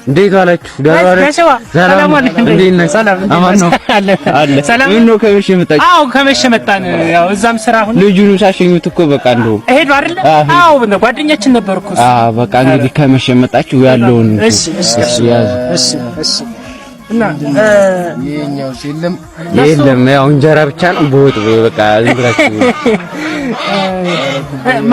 እንዴት ዋላችሁ? ሰላም ነው። ከመሸ መጣችሁ? አዎ ከመሸ መጣን። ያው እዛም ስራ አሁን ልጁን ሳሸኙት እኮ በቃ እንደው ሄዱ አይደል? አዎ ጓደኛችን ነበርኩ። በቃ እንግዲህ ከመሸ መጣችሁ ያለውን እሺ እና የኛው የለም ያው እንጀራ ብቻ ነው በወጥ በቃ ዝም ብላችሁ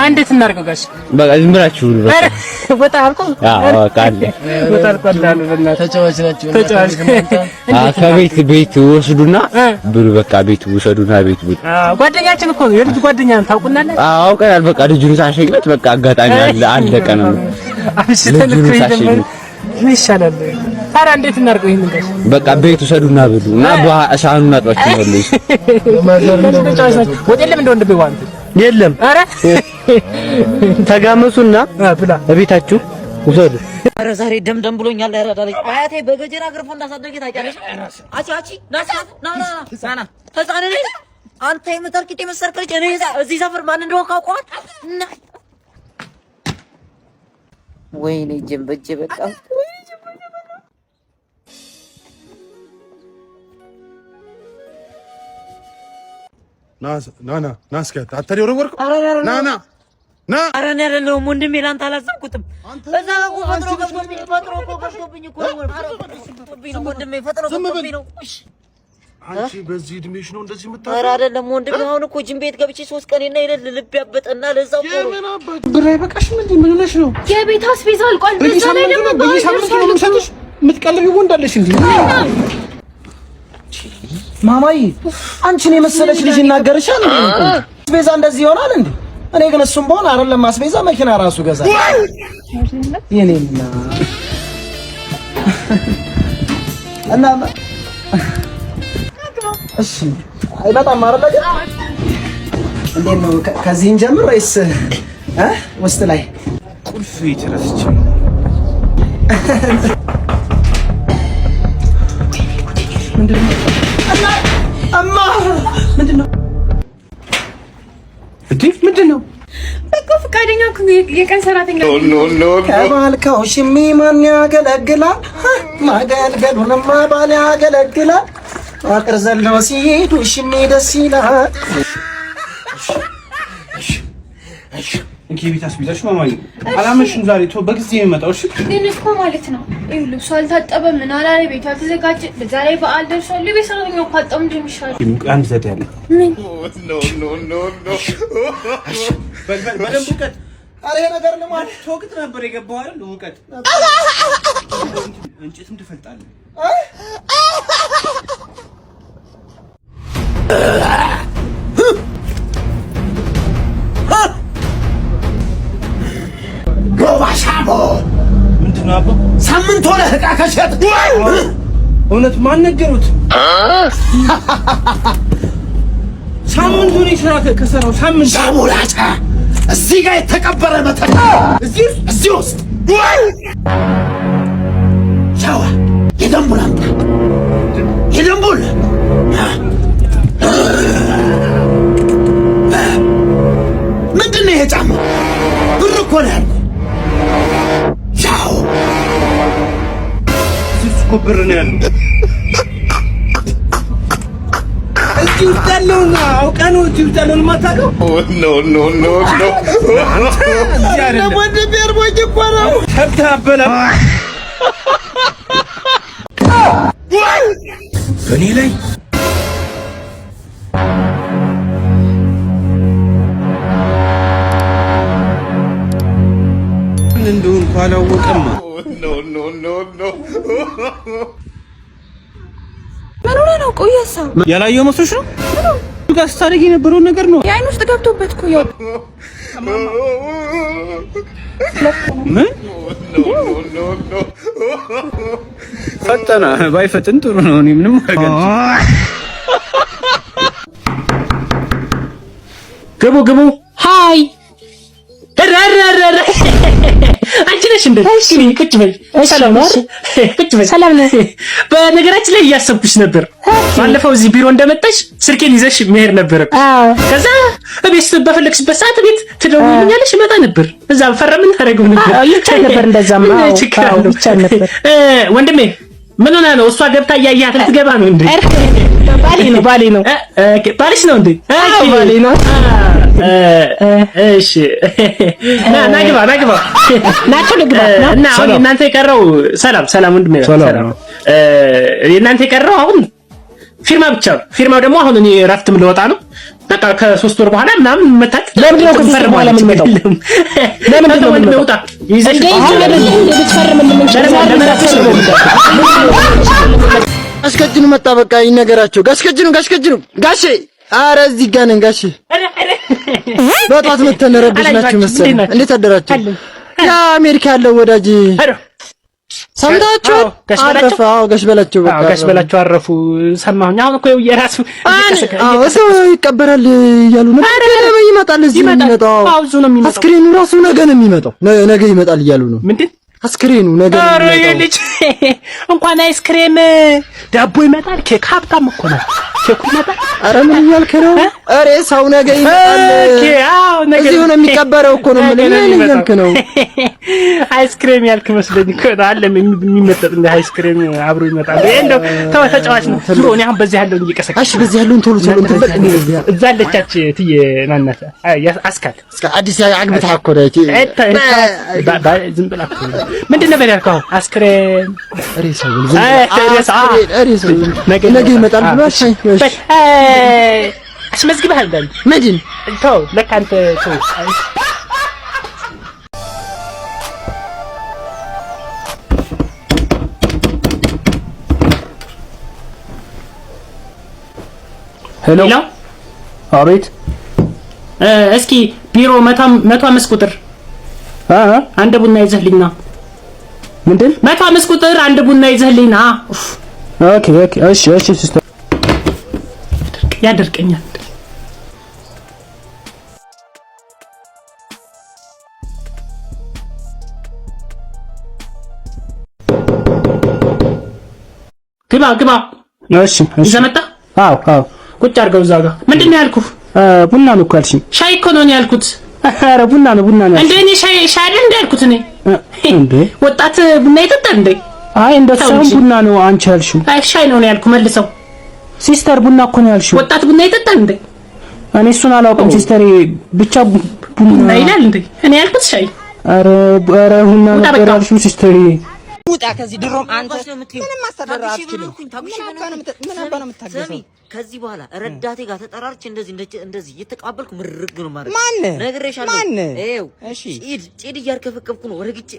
እንዴት እናድርገው ጋሽ? በቃ ዝም ብላችሁ ወጣ አልኩ። በቃ አለ ወጣ አልኩ እና ተጫዋች ናቸው። ከቤት ወስዱና ብሉ። በቃ ቤት ወስዱና ቤት ብሉ። ጓደኛችን እኮ ነው። የልጅ ጓደኛ ነው። ታውቁናለን? አውቀናል። በቃ ልጁን ሳሸኝበት በቃ አጋጣሚ አለቀ ነው። ልጁን ሳሸኝበት ምን ይሻላል? ታዲያ እንዴት እናድርገው? ይሄን ጋር በቃ ቤት ወሰዱና ብሉ እና ሳህኑን አጥባችሁ ነው ልጅ ወጥ የለም እንደው እንደው ዋንት የለም። ኧረ ተጋመሱና ብላ እቤታችሁ ውሰዱ። ኧረ ዛሬ ደምደም ብሎኛል። ያራዳለኝ አያቴ በገጀራ ግርፎ እንዳሳደገ ታውቂያለሽ? አቺ ና ህፃን ነኝ አንተ የምትርቂት የመሰርከች እኔ እዚህ ሰፈር ማን እንደሆነ ካውቀዋል። ወይኔ ጀምበጀ በቃ ና እስኪ አታዲው ወርወርኩ ና ኧረ እኔ አይደለሁም ወንድሜ፣ ላንተ አላዘንኩትም። እዛ እኮ ፈጥሮ ገብቶብኝ እኮ ነው ወንድሜ፣ ፈጥሮ ገብቶብኝ ነው። እሺ አንቺ በዚህ እድሜሽ ነው እንደዚህ የምታውቀው? ኧረ አይደለም ወንድሜ፣ አሁን እኮ ጂም ቤት ገብቼ 3 ቀንና ይለል ልብ ያበጠና ለዛው ነው። የምን አባት ብር አይበቃሽም እንዴ? ምን ሆነሽ ነው? የቤት አስቤዛ አልቋል። በዛ ላይ ደግሞ በየሳምንቱ ነው የምሰጥሽ። የምትቀልቢው ወንዳለሽ እንዴ? ማማዬ አንቺን የመሰለች ልጅ ይናገርሻል እንዴ? አስቤዛ እንደዚህ ይሆናል እንዴ? እኔ ግን እሱም በሆነ አይደለም አስቤዛ መኪና ራሱ ገዛ። የኔና እና እሺ አይመጣም አይደል? እንዴት ነው? ከዚህን ጀምር ወይስ ውስጥ ላይ ቁልፍ ይተረስች? ምንድነው እማ ምንድነው እንዴ? ምንድነው? በቃ ፈቃደኛ የቀን ሰራተኛ ከባልካው ሽሚ ማን ያገለግላል? ማገልገሉንማ ባል ያገለግላል። አጥር ዘለው ሲሄዱ ሽሚ ደስ ይላል። እንኪ ቤት አስቢዛሽ ማማዬ አላመሽም ዛሬ ቶ በጊዜ የሚመጣው። እሺ ግን እኮ ማለት ነው ይኸው ልብሱ አልታጠበም፣ ምን አላለ፣ ቤቱ አልተዘጋጀ፣ ዛሬ በዓል ደርሷል። ቤት ሰራተኛው ካጣው ምንድን ይሻላል? አንድ ዘዴ አለ። ምን በደንብ ውቀት። ኧረ ይሄ ነገር ለማን ተወቅት ነበር የገባው አይደል? ውቀት እንጨትም ትፈልጣለህ። ጎባሻሞ ምንድነው? አባ ሳምንት ሆነ ዕቃ ከሸጥ። እውነት ማን ነገሩት? ሳምንት ሆነ ስራ ከሰራው ሳምንት ሳሙላታ እዚህ ጋር የተቀበረ መተት እዚህ ውስጥ ሻዋ የደንቡል አምጣ የደንቡል ምንድን ነው ይሄ ጫማ? ብር እኮ ነው ያልኩህ። ሻው እዚህ እኮ ብር ነው ያለው። እዚህ ውስጥ ያለውን አውቀህ ነው እዚህ ውስጥ ያለውን የማታውቀው? ወንድሜ እርቦኝ እኮ ነው። ከብተህ አበላህ በእኔ ላይ እንደውን ካላወቀማ ምን ሆነ ነው? ቆየሳ ያላየው መስሎሽ ነው? ጋር ስታደርጊ የነበረውን ነገር ነው። የዓይን ውስጥ ገብቶበት እኮ ያው ምን ፈጠነ ባይፈጥን ጥሩ ነው። እኔ ምንም አገር ግቡ ሃይ አንቺ ነሽ እንዴ? ቁጭ በይ። ሰላም ነው? ቁጭ በይ። ሰላም ነህ? በነገራችን ላይ እያሰብኩሽ ነበር። ባለፈው እዚህ ቢሮ እንደመጣሽ ስልኬን ይዘሽ መሄድ ነበር። ከዛ እቤት በፈለግሽበት ሰዓት ቤት ትደውይልኛለሽ፣ እመጣ ነበር። እዛ ፈረምን ታደርገው ነበር። ይቻል ነበር እንደዛማ። አዎ ይቻል ነበር። ወንድሜ ምን ሆነ ነው? እሷ ገብታ እያያት ልትገባ ነው እንዴ? ባሌ ነው። ባልሽ ነው እንዴ? ባሌ ነው። እሺ ናግባ ናቸው ልግባ። እና አሁን እናንተ የቀረው ሰላም ወንድሜ ሰላም። እናንተ የቀረው አሁን ፊርማ ብቻ ነው። ፊርማው ደግሞ አሁን እኔ እረፍትም ልወጣ ነው። በቃ ከ3 ወር በኋላ ምናምን መጣች። ለምን ነው ከዚህ በኋላ ምን መጣው? ለምን ነው ምን መጣ? ይዘሽ አስከጅኑ መጣ። በቃ ይነገራቸው። ጋሽከጅኑ ጋሼ፣ ኧረ እዚህ ጋር ነን ጋሼ። በጧት መተን ረብሽናችሁ መሰለኝ። እንዴት አደራችሁ? ያ አሜሪካ ያለው ወዳጅ ሰምታችሁ? ጋሽ በላቸው በቃ ጋሽ በላቸው አረፉ ሰማሁኝ። አሁን እኮ የራሱ ሰው ይቀበራል እያሉ ነው። ይመጣል እዚህ ነው የሚመጣው። አስክሬኑ ራሱ ነገ ነው የሚመጣው። ነገ ይመጣል እያሉ ነው። ምንድን አስክሬኑ ነገ ነው የሚመጣው። እንኳን አይስክሬም ዳቦ ይመጣል። ኬክ ሀብታም እኮ ነው። ኬክ ይመጣል። ኧረ ምን እያልክ ነው? ኧረ ሰው ነገ ይመጣል። እዚሁ ነው የሚቀበረው እኮ ነው። ምን እያልክ ነው? አይስክሬም ያልክ መስለኝ እኮ አለ የሚመጣጥ እንደ አይስክሬም አብሮ ይመጣል። እንደው ተው ተጫዋች ነው። ዙሮ እኔ አሁን በዚህ ያለውን እየቀሰቀሰ እሺ፣ በዚህ ያለውን ቶሎ እንትን በል። እዛ አለቻች ትዬ ማናት አስካል አዲስ አግብታ እኮ ነው። ዝም ብላ እኮ ምንድን ነበር ያልከው? አስክሬም ሬሳው ነገ ይመጣል ብሏል። አስመዝግበሃል ዳን ምንድን ተው ለካ አንተ ተው። ሄሎ አቤት። እስኪ ቢሮ 105 ቁጥር አንድ ቡና ይዘህልኝ ና። ምንድን 105 ቁጥር አንድ ቡና ይዘህልኝ ና። ኦኬ እሺ ሲስተር ያደርቀኛል። ግባ እሺ ይዘህ መጣ? አዎ ቁጭ አድርገው እዛ ጋር። ምንድን ነው ያልኩህ? ቡና ነው እኮ ያልሽኝ። ሻይ እኮ ነው ያልኩት። ኧረ ቡና ነው እንዴ? እኔ ሻይ አይደል እንደ ያልኩት እኔ እንዴ? ወጣት ቡና ይጠጣል እንዴ? አይ እንደሱ ቡና ነው አንቺ ያልሽው። አይ ሻይ ነው ያልኩህ። መልሰው ሲስተር ቡና እኮ ነው ያልሽው። ወጣት ቡና ይጠጣል እንዴ? እኔ እሱን አላውቅም ሲስተር። ብቻ ቡና ይላል እንዴ? እኔ ያልኩት ሻይ። ኧረ ቡና ነበር ያልሽው ሲስተር። ውጣ ከዚህ ድሮም አንተ ምንም አስተዳደር አትችልም። ከዚህ በኋላ ረዳቴ ጋር ተጠራርች እንደዚህ እየተቀባበልኩ ምርግ ነው ማለት ነግሬሻለሁ። ይኸው ጭድ እያርከፈከፍኩ ነው ረግጬ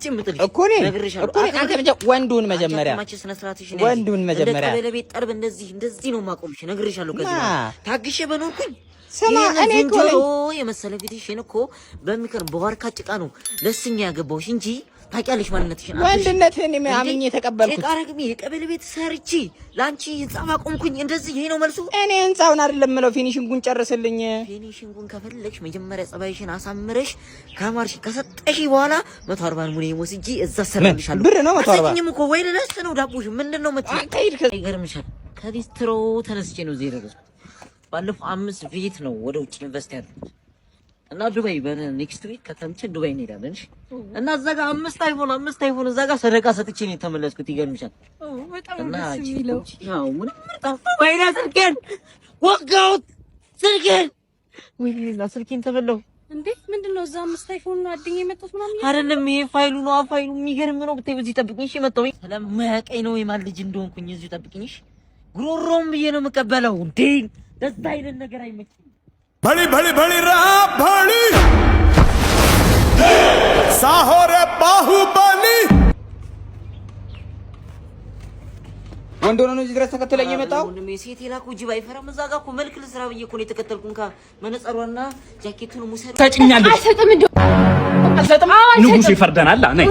የምጥልሽ እኮ እኔ አንተ ወንዱን መጀመሪያ ለቤት ጠርብ እንደዚህ ነው ማቆምሽ። ነግሬሻለሁ። ከዚህ ታግሼ በኖርኩኝ ስማ እኔ እኮ የመሰለ ፊትሽን እኮ በሚከርም በዋርካ ጭቃ ነው ለስኛ ያገባውሽ እንጂ ታውቂያለሽ ማንነትሽን። ወንድነትህን አምኜ ተቀበልኩት። ቃራግሚ የቀበሌ ቤት ሰርቺ ላንቺ ህንጻ ማቆምኩኝ። እንደዚህ ይሄ ነው መልሱ። እኔ ህንጻውን አይደለም የምለው ፊኒሺንጉን ጨርስልኝ። ፊኒሺንጉን ከፈለግሽ መጀመሪያ ጸባይሽን አሳምረሽ ከማርሽ ከሰጠሽ በኋላ 140 ሙኔ ወስጂ እዛ ሰራልሻለሁ። ብር ነው 140 አሰኝም እኮ ወይ ለነስ ነው ዳቦሽ ምንድነው ይገርምሻል። ከቢስትሮ ተነስቼ ነው እዚህ የደረስኩት። ባለፈው 5 ፊት ነው ወደ ውጭ ኢንቨስት ያደረኩት እና ዱባይ በኔክስት ዊክ ከተምችን ዱባይ እንሄዳለን። እሺ እና እዛ ጋር 5 አይፎን እዛ ጋር ሰደቃ ሰጥቼ ነው የተመለስኩት። ይገርምሻል። እና ያው ምን ወይኔ ስልኬን ወጋሁት። ወይኔ ስልኬን ተበላሁ። እንዴ ምንድነው? እዛ 5 አይፎን ነው አድኝ የመጣሁት ምናምን አይደለም። ይሄ ፋይሉ ነው። ፋይሉ የሚገርም ነው። ብታይ በዚህ ጠብቅኝ። እሺ መጣሁኝ። ስለማያውቀኝ ነው የማን ልጅ እንደሆንኩኝ እዚሁ ጠብቅኝ። እሺ ጉሮሮም ብዬ ነው የምቀበለው። እንዴ ደስ አይለን ነገር አይመችም። भली राम भली साहोरे बाहुबली ወንዶ ነው እዚህ ድረስ ተከተለኝ የመጣው። ወንድሜ ሴት ይላኩ ጅብ አይፈራም። እዛ ጋር እኮ መልክ ልስራ ብዬ እኮ ነው የተከተልኩን። መነጸሯና ጃኬቱን ሙሰር ታጭኛለሽ። አልሰጥም። ንጉሱ ይፈርደናል። ነይ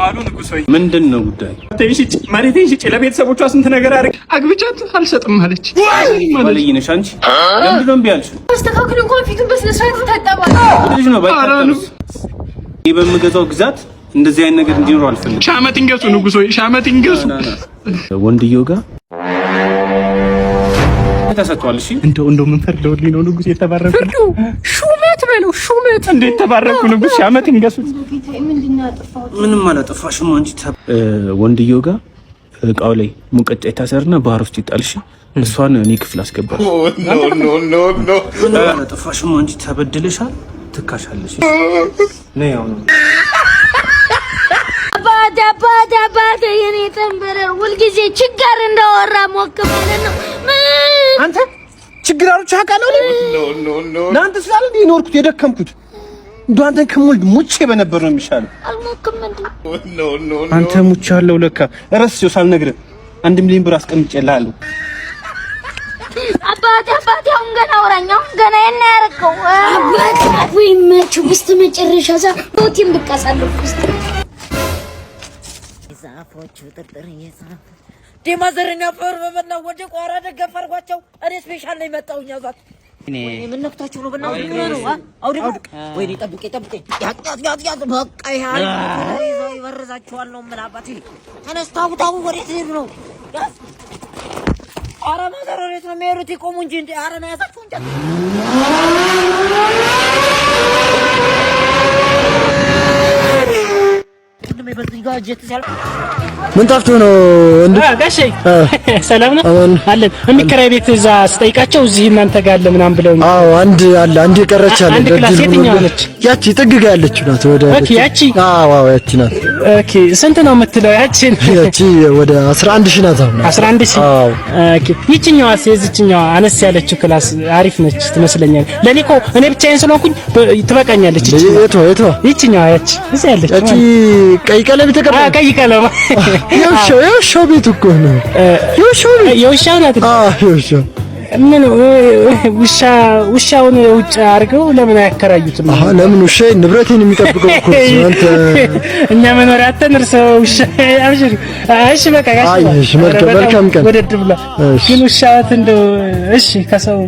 አሉ ንጉሶይ። ምንድነው ጉዳይ? ተይሽጭ ማለቴን ሽጭ ለቤተሰቦቿ ስንት ነገር አድርግ አግብቻት አልሰጥም አለች። ማለይነሽ አንቺ ለምንድነው እምቢ አልሽ? አስተካክሉ እንኳን ፊቱን በስነ ስርዓት ተጣጣባል። ልጅ ነው ባይታጠብስ በምገዛው ግዛት እንደዚህ አይነት ነገር እንዲኖር አልፈልግም። ሻመት እንገሱ ንጉሶይ ሻመት እንገሱ። ወንድየው ጋር ተሰጥቷል። እሺ እንደው ምን ፈርደውልኝ ነው ንጉስ የተባረኩ? ሹመት በለው ሹመት። እንዴት ተባረኩ ንጉስ? ሻመት እንገሱ። ምንም አላጠፋሽም አንቺ። ወንድየው ጋር እቃው ላይ ሙቀጫ ይታሰርና ባህር ውስጥ ይጣልሽ። እሷን እኔ ክፍል አስገባሽ። ኖ ምንም አላጠፋሽም አንቺ። ተበድለሻል፣ ትካሻለሽ። ነይ አሁን አባቴ የኔ ተንበረር ሁልጊዜ ችግር እንዳወራ ሞክ ማለት ነው። አንተ ችግራሮች አቃለው ነው ለአንተ ስላል እንዴ ኖርኩት የደከምኩት እንደው አንተን ከሞልድ ሙቼ በነበር ነው የሚሻለው። አልሞክም እንዴ አንተ ሙቼ አለው ለካ ረስቼው ሳልነግርህ 1 ሚሊዮን ብር አስቀምጬልሃለሁ። አባቴ አሁን ገና አውራኛው ገና የና ያረከው አባቴ ወይ መቹ በስተመጨረሻ ዛፎቲን ብቃሳለሁ ውስጥ ዛፎቹ ጥርጥር የዛፍ ዴማዘርኛ ፈር በመና ወደ ቋራ ደገፈርኳቸው። እኔ ስፔሻል ላይ መጣውኛ ዛት እኔ ምን ነክታችሁ ነው? በእናትህ ነው አውድ ወይኔ ጠብቄ ያት በቃ ይሄ ይወርዛችኋል ነው ምን አባቴ ተነስታው ታው ወዴት ሄዱ ነው? ኧረ ማዘር ወዴት ነው የሚሄዱት? ይቆሙ እንጂ እንዴ! ኧረ ነው ያዛችሁ እንጂ ምን ጠፍቶ ነው እንዴ? ጋሼ ሰላም ነው አለን። የሚከራይ ቤት እዛ ስጠይቃቸው እዚህ እናንተ ጋር አለ ምናምን ብለውኝ። አዎ አንድ የቀረች አለ። አንድ ክላስ የትኛው ነች? ያቺ ጥግ ጋር ያለችው ናት። ወደ ኦኬ ያቺ አዎ ያቺ ናት። ኦኬ ስንት ነው የምትለው? ያቺ ወደ 11 ሺህ ናት። 11 ሺህ አዎ። ኦኬ ይቺኛዋ የዚህኛዋ አነስ ያለችው ክላስ አሪፍ ነች ትመስለኛል። ለኔ እኮ እኔ ብቻዬን ስለሆንኩኝ ትበቃኛለች። የቷ ይቺኛዋ ያቺ እዚህ ያለች ያቺ ቀይ ቀለም የተቀባ ቀይ ቀለም የውሻው ቤት እኮ ነው። የውሻው ናት። የውሻው ምን ውሻውን ውጭ አድርገው ለምን አያከራዩትም? ለምን ውሻ ንብረቴን የሚጠብቀው እኮ አንተ እኛ መኖሪያ አተን እርሰው ውሻ አብሽር። እሺ በቃ ጋሽ መልካም ቀን። ወደ ድብላ ግን ውሻት እንደው እሺ ከሰው